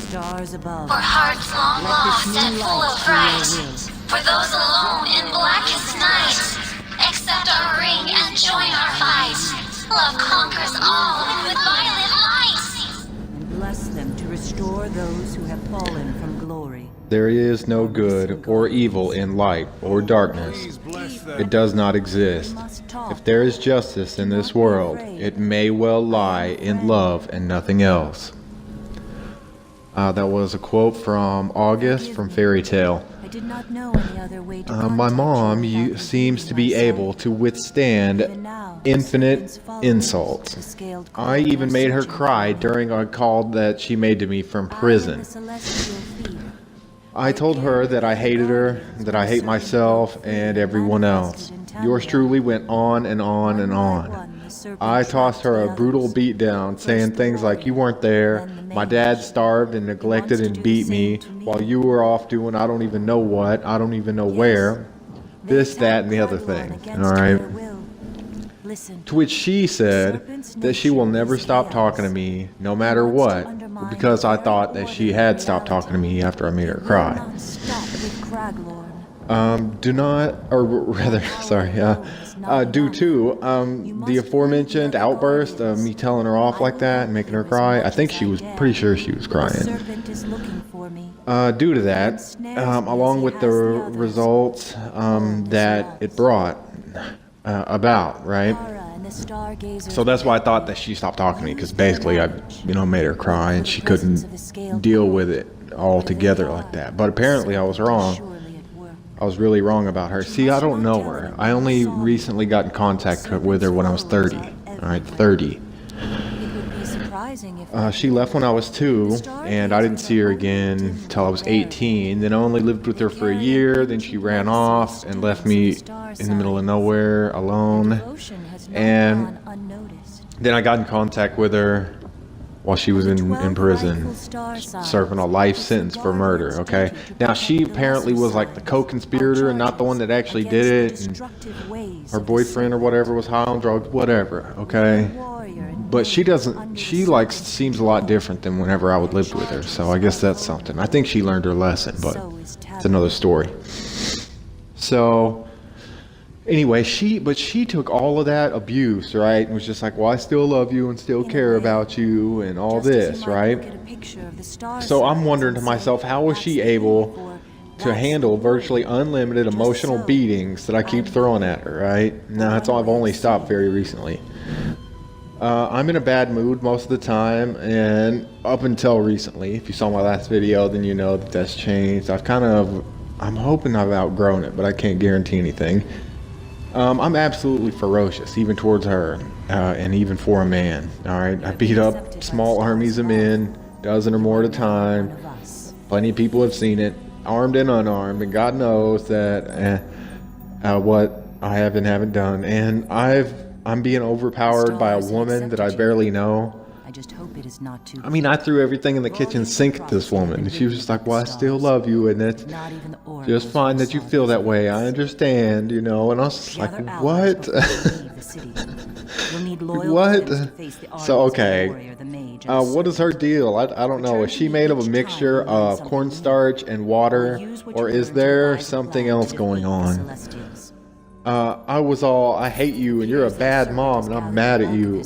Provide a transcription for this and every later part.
stars above. For hearts long lost and full of fright. For those alone in blackest night. Accept our ring and join our fight. Love conquers all with violet light. And bless them to restore those who have fallen from glory. There is no good or evil in light or darkness. It does not exist. If there is justice in this world, it may well lie in love and nothing else. That was a quote from August from Fairy Tale. I did not know any other way to My mom seems to be able to withstand infinite insults. I even made her cry during a call that she made to me from prison. I told her that I hated her, that I hate myself and everyone else. Yours truly went on and on and on. I tossed her a brutal beatdown, saying things like, "You weren't there, my dad starved and neglected and beat me, while you were off doing I don't even know what, I don't even know where, this, that, and the other thing," alright? To which she said that she will never stop talking to me, no matter what, because I thought that she had stopped talking to me after I made her cry. Do not, or rather, sorry, due to the aforementioned outburst of me telling her off like that and making her cry, I think she was pretty sure she was crying. Due to that, along with the results that it brought about, right? So that's why I thought that she stopped talking to me, because basically I, made her cry and she couldn't deal with it all together like that. But apparently I was wrong. I was really wrong about her. See, I don't know her. I only recently got in contact with her when I was 30. Alright, 30. She left when I was 2, and I didn't see her again until I was 18. Then I only lived with her for a year. Then she ran off and left me in the middle of nowhere alone. And then I got in contact with her while she was in prison, serving a life sentence for murder, okay? Now, she apparently was like the co-conspirator and not the one that actually did it, and her boyfriend or whatever was high on drugs, whatever, okay? But she seems a lot different than whenever I would live with her, so I guess that's something. I think she learned her lesson, but it's another story. So anyway, she took all of that abuse, right, and was just like, well, I still love you and still care about you and all this, right? So I'm wondering to myself, how was she able to handle virtually unlimited emotional beatings that I keep throwing at her, right? Now, that's all. I've only stopped very recently. I'm in a bad mood most of the time, and up until recently, if you saw my last video, then you know that that's changed. I'm hoping I've outgrown it, but I can't guarantee anything. I'm absolutely ferocious, even towards her, and even for a man, alright? I beat up small armies of men, dozen or more at a time. Plenty of people have seen it, armed and unarmed, and God knows that what I have and haven't done. And I'm being overpowered by a woman that I barely know. I just hope it is not too. I mean, I threw everything in the kitchen sink at this woman, and she was just like, well, I still love you, and it's just fine that you feel that way. I understand, And I was just like, what? What? So, okay. What is her deal? I don't know. Is she made of a mixture of cornstarch and water, or is there something else going on? I hate you and you're a bad mom and I'm mad at you,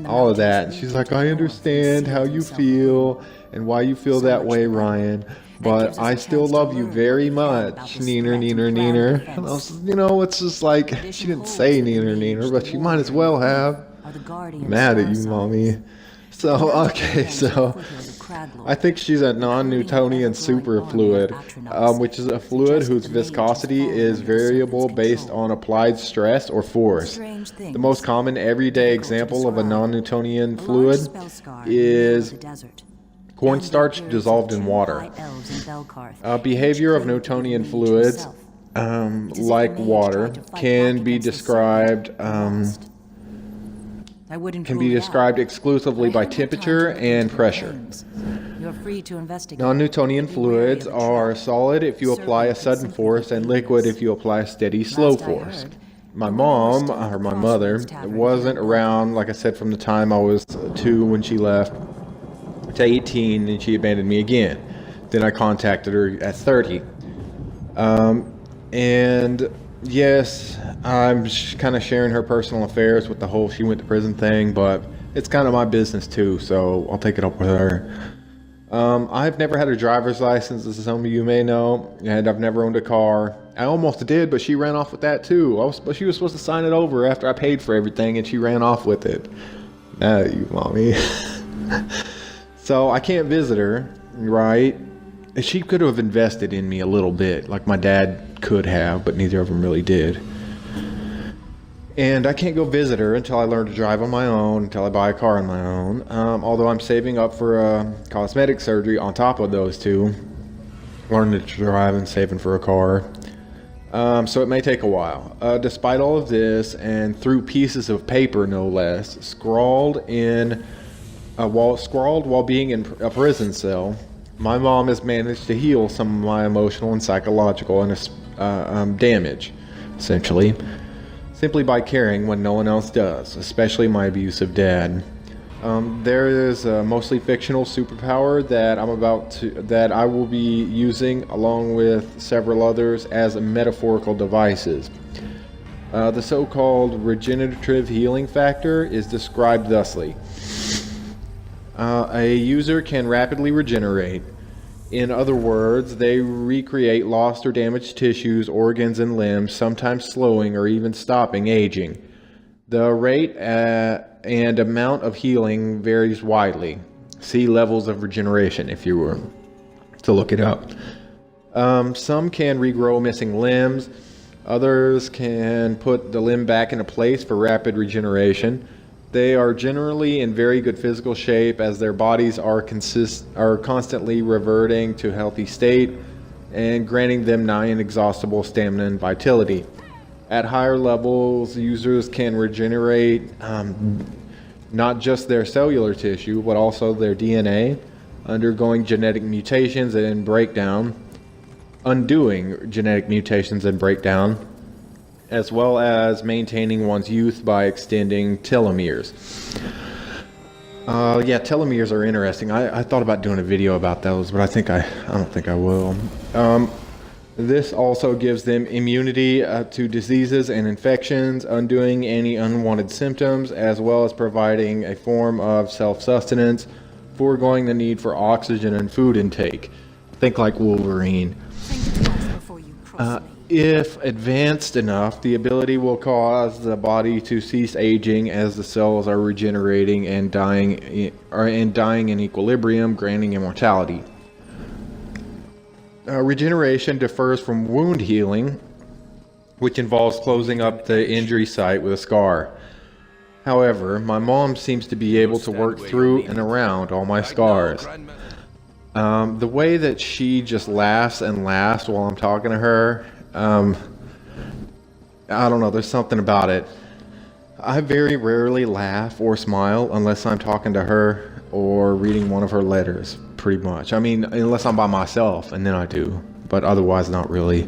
all of that. And she's like, I understand how you feel and why you feel that way, Ryan, but I still love you very much, neener, neener, neener. And I was, it's just like, she didn't say neener, neener, but she might as well have. Mad at you, mommy. So, okay, so I think she's a non-Newtonian superfluid, which is a fluid whose viscosity is variable based on applied stress or force. The most common everyday example of a non-Newtonian fluid is cornstarch dissolved in water. Behavior of Newtonian fluids, like water, can be described exclusively by temperature and pressure. Non-Newtonian fluids are solid if you apply a sudden force and liquid if you apply a steady, slow force. My mom, or my mother, wasn't around, like I said, from the time I was 2 when she left. to 18, and she abandoned me again. Then I contacted her at 30. And yes, I'm kind of sharing her personal affairs with the whole she went to prison thing, but it's kind of my business too, so I'll take it up with her. I've never had a driver's license, as some of you may know, and I've never owned a car. I almost did, but she ran off with that too. But she was supposed to sign it over after I paid for everything, and she ran off with it. You mommy. So I can't visit her, right? She could have invested in me a little bit, like my dad could have, but neither of them really did. And I can't go visit her until I learn to drive on my own, until I buy a car on my own. Although I'm saving up for cosmetic surgery on top of those two. Learning to drive and saving for a car. So it may take a while. Despite all of this, and through pieces of paper no less, scrawled while being in a prison cell, my mom has managed to heal some of my emotional and psychological damage, essentially, simply by caring when no one else does, especially my abusive dad. There is a mostly fictional superpower that I will be using along with several others as metaphorical devices. The so-called regenerative healing factor is described thusly. A user can rapidly regenerate. In other words, they recreate lost or damaged tissues, organs, and limbs, sometimes slowing or even stopping aging. The rate and amount of healing varies widely. See levels of regeneration if you were to look it up. Some can regrow missing limbs. Others can put the limb back into place for rapid regeneration. They are generally in very good physical shape as their bodies are constantly reverting to a healthy state and granting them nigh inexhaustible stamina and vitality. At higher levels, users can regenerate not just their cellular tissue, but also their DNA, undergoing genetic mutations and breakdown, undoing genetic mutations and breakdown, as well as maintaining one's youth by extending telomeres. Telomeres are interesting. I thought about doing a video about those, but I don't think I will. This also gives them immunity to diseases and infections, undoing any unwanted symptoms, as well as providing a form of self-sustenance, foregoing the need for oxygen and food intake. Think like Wolverine. Think twice before you cross me. If advanced enough, the ability will cause the body to cease aging as the cells are regenerating and dying in equilibrium, granting immortality. Regeneration differs from wound healing, which involves closing up the injury site with a scar. However, my mom seems to be able to work through and around all my scars. The way that she just laughs and laughs while I'm talking to her, I don't know, there's something about it. I very rarely laugh or smile unless I'm talking to her or reading one of her letters, pretty much. I mean, unless I'm by myself, and then I do, but otherwise not really.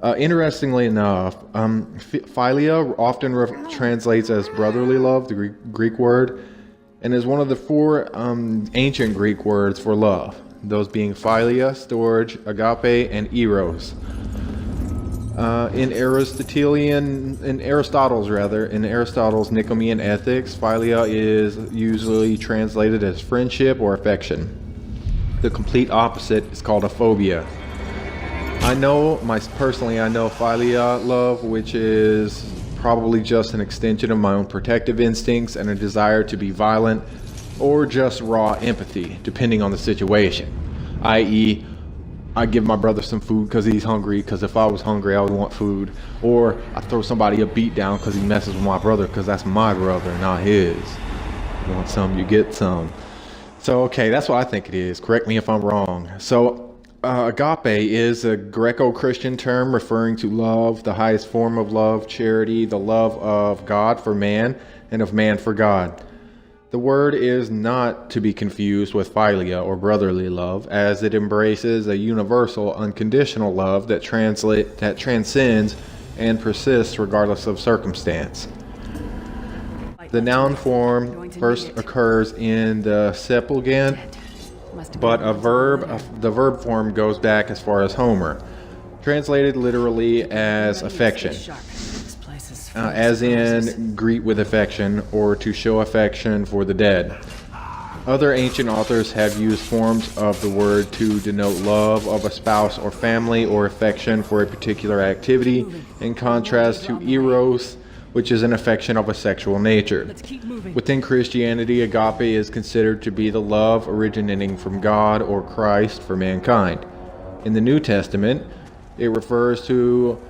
Interestingly enough, philia often translates as brotherly love, the Greek word, and is one of the four ancient Greek words for love, those being philia, storge, agape, and eros. In Aristotle's Nicomachean Ethics, philia is usually translated as friendship or affection. The complete opposite is called a phobia. I know philia love, which is probably just an extension of my own protective instincts and a desire to be violent, or just raw empathy, depending on the situation. I.e., I give my brother some food because he's hungry, because if I was hungry I would want food. Or I throw somebody a beat down because he messes with my brother, because that's my brother, not his. You want some, you get some. So, okay, that's what I think it is. Correct me if I'm wrong. So, agape is a Greco-Christian term referring to love, the highest form of love, charity, the love of God for man and of man for God. The word is not to be confused with philia or brotherly love, as it embraces a universal, unconditional love that transcends and persists regardless of circumstance. The noun form first occurs in the Septuagint but the verb form goes back as far as Homer, translated literally as affection, as in greet with affection or to show affection for the dead. Other ancient authors have used forms of the word to denote love of a spouse or family or affection for a particular activity, in contrast to eros, which is an affection of a sexual nature. Within Christianity, agape is considered to be the love originating from God or Christ for mankind. In the New Testament, it refers to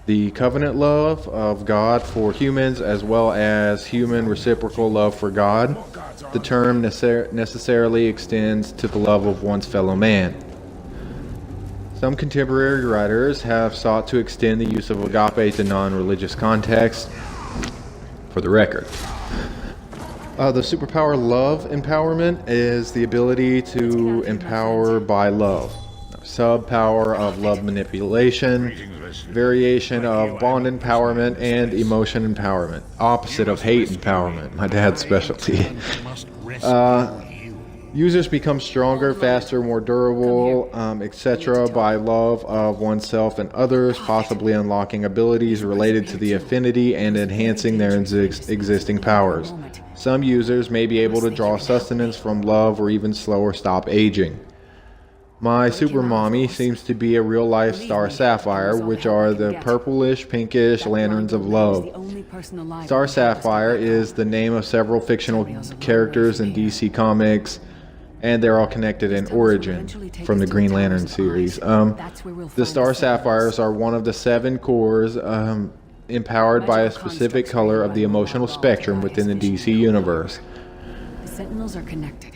the covenant love of God for humans as well as human reciprocal love for God. The term necessarily extends to the love of one's fellow man. Some contemporary writers have sought to extend the use of agape to non-religious contexts. For the record, the superpower love empowerment is the ability to empower by love. Subpower of love manipulation, variation of bond empowerment, and emotion empowerment. Opposite of hate empowerment, my dad's specialty. Users become stronger, faster, more durable, etc. by love of oneself and others, possibly unlocking abilities related to the affinity and enhancing their existing powers. Some users may be able to draw sustenance from love or even slow or stop aging. My super mommy seems to be a real-life star sapphire, which are the purplish, pinkish lanterns of love. Star Sapphire is the name of several fictional characters in DC Comics, and they're all connected in origin from the Green Lantern series. The Star Sapphires are one of the 7 cores empowered by a specific color of the emotional spectrum within the DC universe. The Sentinels are connected.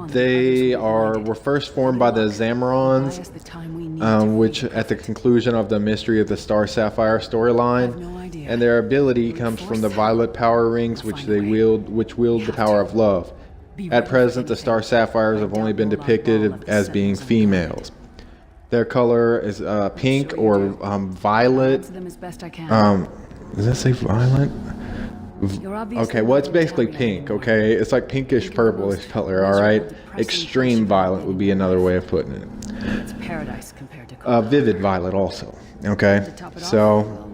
They were first formed by the Zamorans, which at the conclusion of the Mystery of the Star Sapphire storyline, and their ability comes from the violet power rings which wield the power of love. At present, the Star Sapphires have only been depicted as being females. Their color is pink or violet. Does that say violet? Okay, well, it's basically pink, okay? It's like pinkish purplish color, all right? Extreme violet would be another way of putting it. It's paradise compared to vivid violet also, okay? So,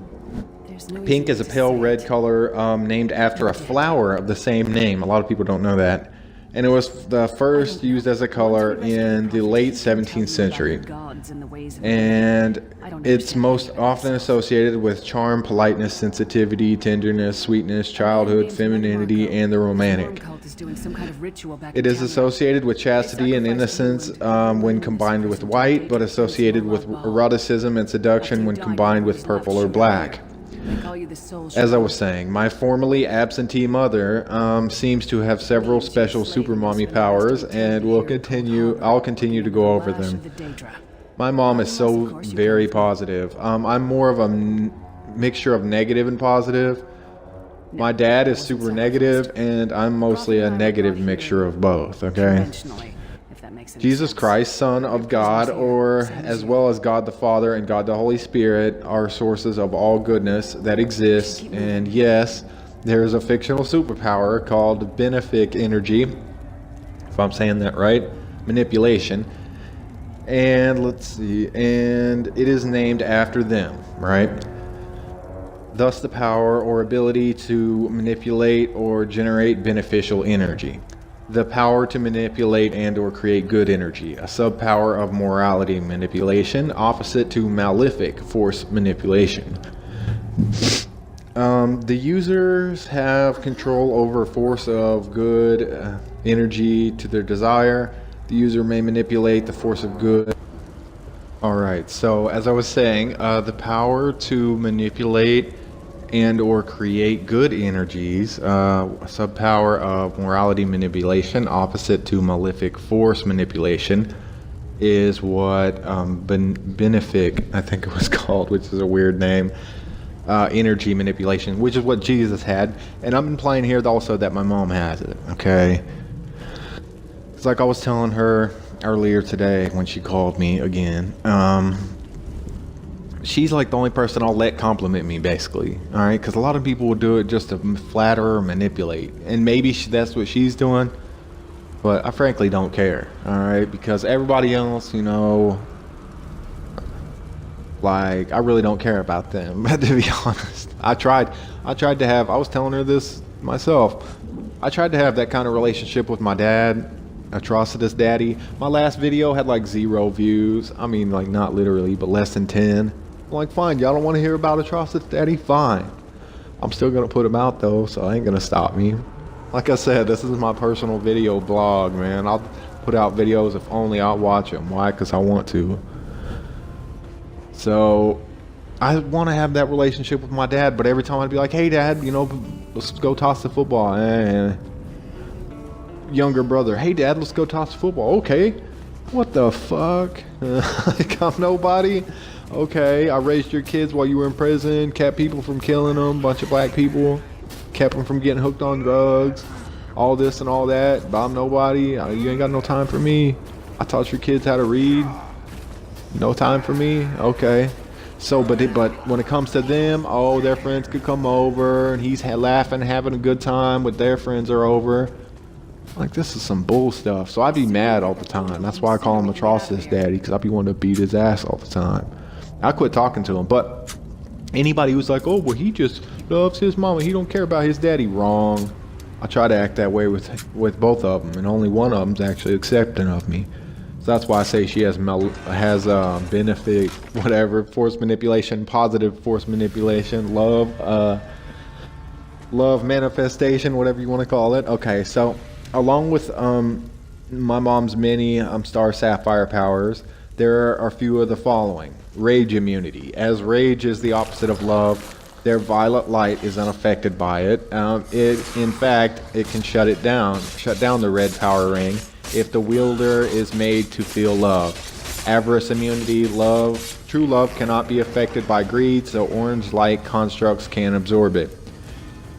pink is a pale red color named after a flower of the same name. A lot of people don't know that. And it was the first used as a color in the late 17th century. And it's most often associated with charm, politeness, sensitivity, tenderness, sweetness, childhood, femininity, and the romantic. It is associated with chastity and innocence when combined with white, but associated with eroticism and seduction when combined with purple or black. As I was saying, my formerly absentee mother seems to have several special super mommy powers, and I'll continue to go over them. My mom is so very positive. I'm more of a mixture of negative and positive. My dad is super negative, and I'm mostly a negative mixture of both, okay? Jesus Christ, Son of God, or as well as God the Father and God the Holy Spirit, are sources of all goodness that exists. And yes, there is a fictional superpower called benefic energy, if I'm saying that right, manipulation. And let's see, and it is named after them, right? Thus the power or ability to manipulate or generate beneficial energy. The power to manipulate and or create good energy, a subpower of morality manipulation, opposite to malefic force manipulation. The users have control over force of good energy to their desire. The user may manipulate the force of good. Alright, so as I was saying, the power to manipulate and or create good energies, a subpower of morality manipulation, opposite to malefic force manipulation, is what benefic, I think it was called, which is a weird name, energy manipulation, which is what Jesus had. And I'm implying here also that my mom has it, okay? It's like I was telling her earlier today when she called me again. She's like the only person I'll let compliment me, basically. All right, because a lot of people will do it just to flatter or manipulate, and maybe that's what she's doing. But I frankly don't care, alright? Because everybody else, you know, like, I really don't care about them, to be honest. I tried to have, I was telling her this myself, I tried to have that kind of relationship with my dad, Atrocitus Daddy. My last video had like 0 views. I mean, like, not literally, but less than 10. I'm like, fine, y'all don't want to hear about Atrocitus Daddy? Fine. I'm still going to put him out, though, so it ain't going to stop me. Like I said, this is my personal video blog, man. I'll put out videos if only I'll watch them. Why? Because I want to. So I want to have that relationship with my dad, but every time I'd be like, hey dad, you know, let's go toss the football. And younger brother, hey dad, let's go toss the football. Okay. What the fuck? Like, I'm nobody. Okay, I raised your kids while you were in prison, kept people from killing them, bunch of black people, kept them from getting hooked on drugs, all this and all that, but I'm nobody. You ain't got no time for me. I taught your kids how to read. No time for me? Okay. So, but when it comes to them, oh, their friends could come over, and he's laughing, having a good time with their friends are over. Like, this is some bull stuff. So I'd be mad all the time. That's why I call him Atrocitus Daddy, because I'd be wanting to beat his ass all the time. I quit talking to him, but anybody who's like, oh, well, he just loves his mama, he don't care about his daddy. Wrong. I try to act that way with both of them, and only one of them's actually accepting of me. So that's why I say she has benefit, whatever, force manipulation, positive force manipulation, love manifestation, whatever you want to call it. Okay, so along with my mom's many star sapphire powers, there are a few of the following. Rage immunity. As rage is the opposite of love, their violet light is unaffected by it. In fact, it can shut down the red power ring if the wielder is made to feel love. Avarice immunity. True love cannot be affected by greed, so orange light constructs can absorb it.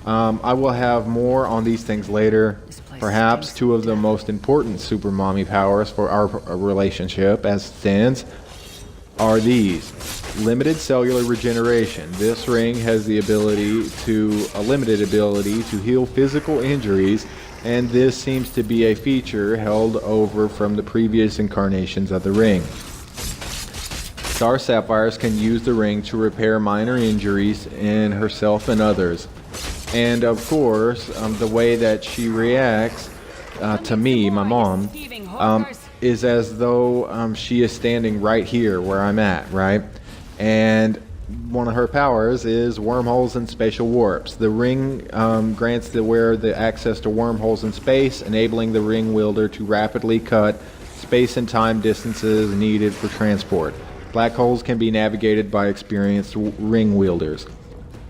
I will have more on these things later. Perhaps 2 of the most important super mommy powers for our relationship as it stands are these. Limited cellular regeneration. This ring has a limited ability to heal physical injuries, and this seems to be a feature held over from the previous incarnations of the ring. Star sapphires can use the ring to repair minor injuries in herself and others. And of course, the way that she reacts to me, my mom, is as though she is standing right here where I'm at, right? And one of her powers is wormholes and spatial warps. The ring grants the wearer the access to wormholes in space, enabling the ring wielder to rapidly cut space and time distances needed for transport. Black holes can be navigated by experienced ring wielders.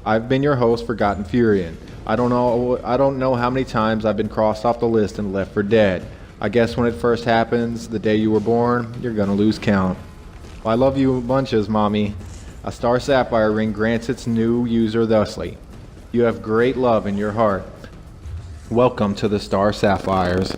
I've been your host, Forgotten Furion. I don't know how many times I've been crossed off the list and left for dead. I guess when it first happens, the day you were born, you're gonna lose count. Well, I love you bunches, mommy. A star sapphire ring grants its new user thusly. You have great love in your heart. Welcome to the Star Sapphires.